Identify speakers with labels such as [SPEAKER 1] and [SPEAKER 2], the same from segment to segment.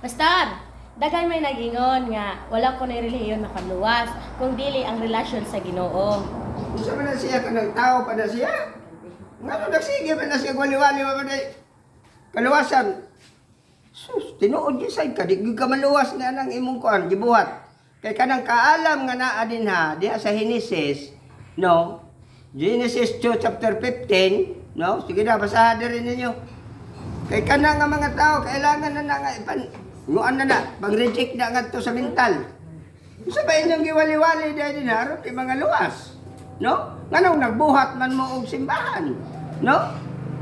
[SPEAKER 1] Pastor, daghan may nag-ingon nga wala ko na relihiyon na panluwas kung dili ang relasyon sa Ginoo.
[SPEAKER 2] Unsa man na siya kanang tao pa na siya? Ngano nagsige man na siya wali-wali man na kaluwasan. Sus, tinuod gyud say ka di gyud ka maluwas nga nang imong kuan gibuhat. Kay kanang kaalam nga naa din ha diha sa Genesis, no? Genesis 2 chapter 15, no? Sige na basahan din ninyo. Kay kanang nga mga tao kailangan na nga nguan na pag-reject na nga to sa mental. Sa ba inyong giwali-wali dahil din harap di mga luwas? No? Nganong nagbuhat man mo og simbahan? No?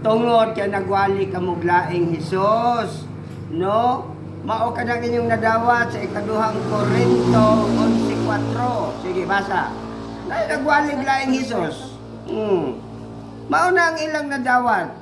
[SPEAKER 2] Tungod kay nagwali ka muglaing Hesus. No? Mao ka na inyong nadawat sa ikaduhang Korinto 11:4. Sige, basa. Nagwali laing Hesus. Mao na ang ilang nadawat.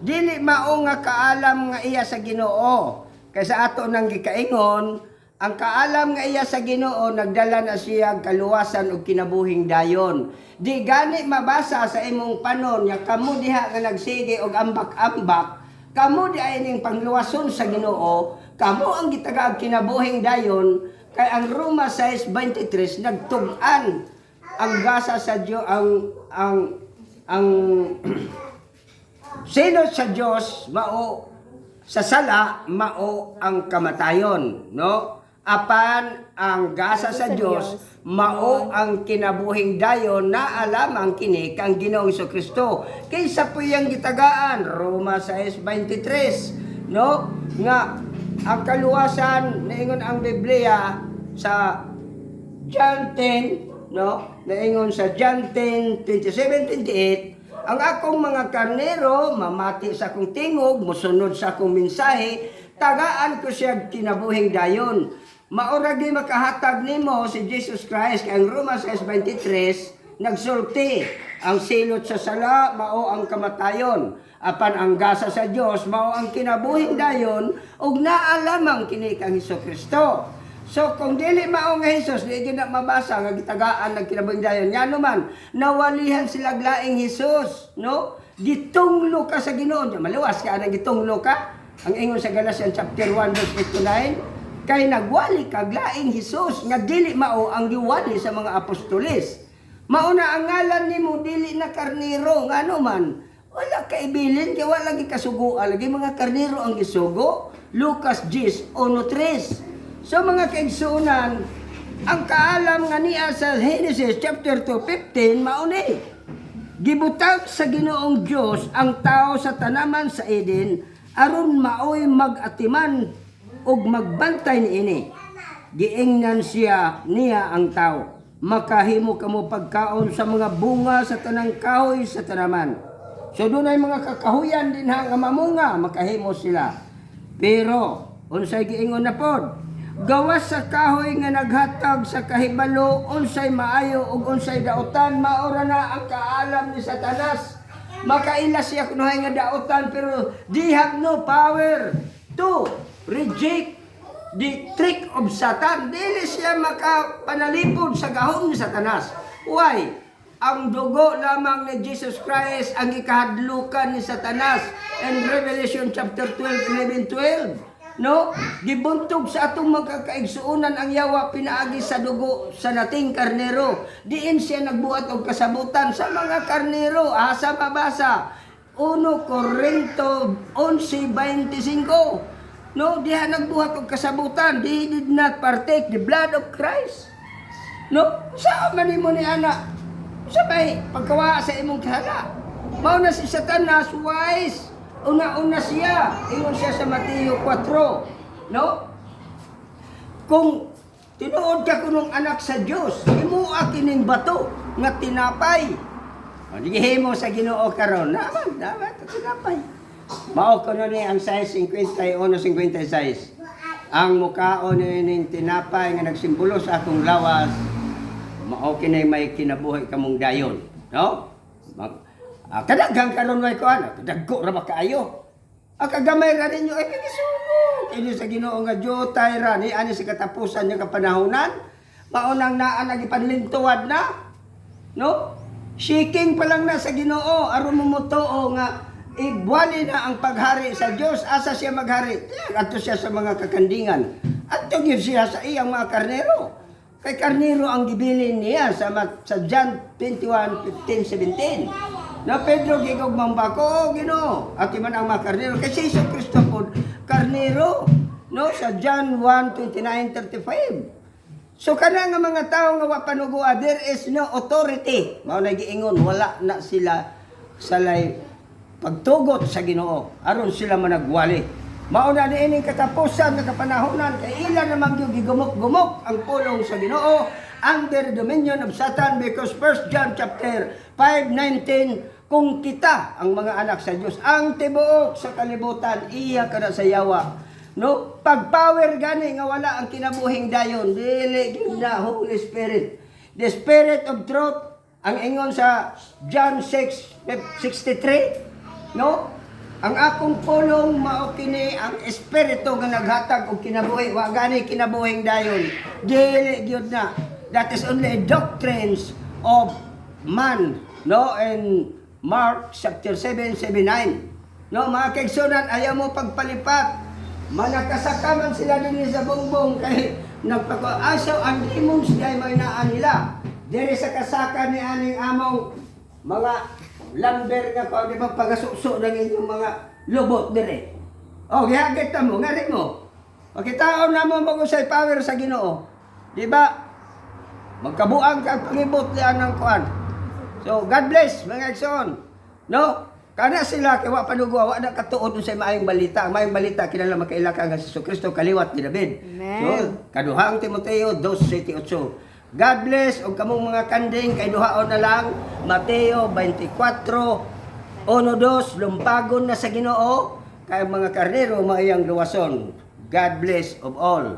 [SPEAKER 2] Dili mao nga kaalam nga iya sa Ginoo. Kaysa ato nang gikaingon, ang kaalam nga iya sa Ginoo nagdala na siya kaluwasan ug kinabuhing dayon. Di gani mabasa sa imong panon nga kamo diha nga nagsige og ambak-ambak, kamo di ay ning pangluwason sa Ginoo, kamo ang gitagaag kinabuhing dayon kay ang Roma 6:23 nagtug-an ang gasa sa Dios ang sino sa Dios mao sa sala mao ang kamatayon, no? Apan ang gasa sa Dios mao ang kinabuhing dayon na alamang kini kang Ginoong Kristo. Kaysa po yang gitagaan Roma 6:23, no? Nga ang kaluwasan naingon ang Biblia sa John 10, no? Naingon sa John 10:27-28, ang akong mga karnero mamati sa akong tingog, musunod sa akong mensahe, tagaan ko siya kinabuhing dayon. Maura di makahatag nimo si Jesus Christ kay ang Roma 6:23 nagsulti, ang silot sa sala mao ang kamatayon, apan ang gasa sa Dios mao ang kinabuhing dayon ug naa lamang kini kang Hesukristo. So kung dili mao nga Hesus, di gyud na mabasa nga gitagaan ng kinabuhing dayon. Ngano man nawalihan sila laing Hesus, no? Gitunglo ka sa Ginoo. Maluwas ka anang gitunglo ka. Ang ingon sa Galatians chapter 1 verse 8 to 9, kay nagwali ka laing Hesus nga dili mao ang giwali sa mga apostoles. Mao na ang ngalan nimo dili na karnero, ngano man wala ka ibilin kay wala gi kasuguan lagi mga karnero ang gisugo. Lucas 10:1-3. So mga kaigsuunan, ang kaalam nga niya sa Genesis chapter 2:15 mao ni gibutang sa Ginoong Dios ang tao sa tanaman sa Eden aron maoy mag-atiman ug magbantay niini. Giingnan niya ang tao, makahimo kamo pagkaon sa mga bunga sa tanang kahoy sa tanaman. So dunay mga kakahuyan din nga mamunga, makahimo sila. Pero unsay giingon na pod? Gawas sa kahoy nga naghatag sa kahibalo, unsay maayo ug unsay daotan, maora na ang kaalam ni Satanas. Makaila siya kunuhay nga daotan pero they have no power to reject the trick of Satan. Dili siya makapanalipod sa gahom ni Satanas. Why? Ang dugo lamang ni Jesus Christ ang ikahadlukan ni Satanas in Revelation chapter 12:11-12. No? Gibuntog sa atong mga kaigsuunan ang yawa pinaagi sa dugo sa nating karnero. Diin siya nagbuhat og kasabutan sa mga karnero. Asa mabasa? 1 Korinto 11:25. No? Diha nagbuhat og kasabutan. They did not partake the blood of Christ. No? Saan man nimo ni ana? Sabay pagkawa sa imong kahala. Mao na si Satanas wise. Una-una siya, ingon siya sa Mateo 4, no? Kung tinuod ka kunong anak sa Dios, himuha kining bato nga tinapay. O digihimo sa Ginoo karon, naman tinapay. Mao kuno ni ang size 51-56. Ang mukhaon ni ning tinapay nga nagsimbolo sa akong lawas, mao kini may kinabuhi kamong dayon, no? Kadaghang karon way kuan, kadagko ra ba kaayo. Kagamay ra ninyo ay gisugo. Kini sa Ginoo nga jotay ra ni ani sa katapusan nga kapanahonan. Maunang naa nagipanlintuwad na. No? Shaking pa lang na sa Ginoo aron mo mutuo nga Ibwali na ang paghari sa Diyos. Asa siya maghari? Ato siya sa mga kakandingan. At tugib siya sa iyang mga karnero. Kay karnero ang gibilin niya sa John 21:15-17. Na Pedro gigog mambako, Ginoo. At man ang mga karnero. Kasi Iso Kristo po, karnero. No, sa John 1:29-35. So kana nga mga tao nga wa panugua, there is no authority. Mao na giingon, wala na sila salay pagtugot sa Ginoo aron sila managwali. Mao na niining katapusan nga kapanahonan kay ila namang gyud gigumok-gumok ang pulong sa Ginoo under dominion of Satan, because 1 John chapter 5:19, kung kita ang mga anak sa Dios, ang tibuok sa kalibutan iya kada sa yawa. No, pag-power gani nga wala ang kinabuhing dayon, dili gyud na Holy Spirit. The Spirit of Truth ang ingon sa John 6:63, no? Ang akong pulong mao kini ang espiritu nga naghatag og kinabuhi, wa gani kinabuhing dayon. Dili gyud na. That is only doctrines of man, no? And Mark chapter 7:9. No, mga kaigsunan, ayaw mo pagpalipat. Manakasakaman sila din sa bongbong kay nagpako-asaw ang demons ay may naan nila. Diri sa kasaka ni aning among mga lamber nga ko, di ba, pagasuso ng inyong mga lubot dire. O, gihagit na mo, ngari mo. Pagkitaon na mo mag-usay power sa Ginoo. Di ba? Magkabuang ka pangibot liyan ng kuan. So, God bless, mga ekson. No? Kana sila kay wa panugwa, wa na katuod sa maayong balita. Ang maayong balita kinala makailaka nga si Kristo kaliwat ni David.
[SPEAKER 1] Amen.
[SPEAKER 2] So, kaduhang Timoteo 2:7-8. God bless og kamong mga kanding kay duhaon na lang Mateo 24:1-2, lumpagon na sa Ginoo kay mga karnero maayang luwason. God bless of all.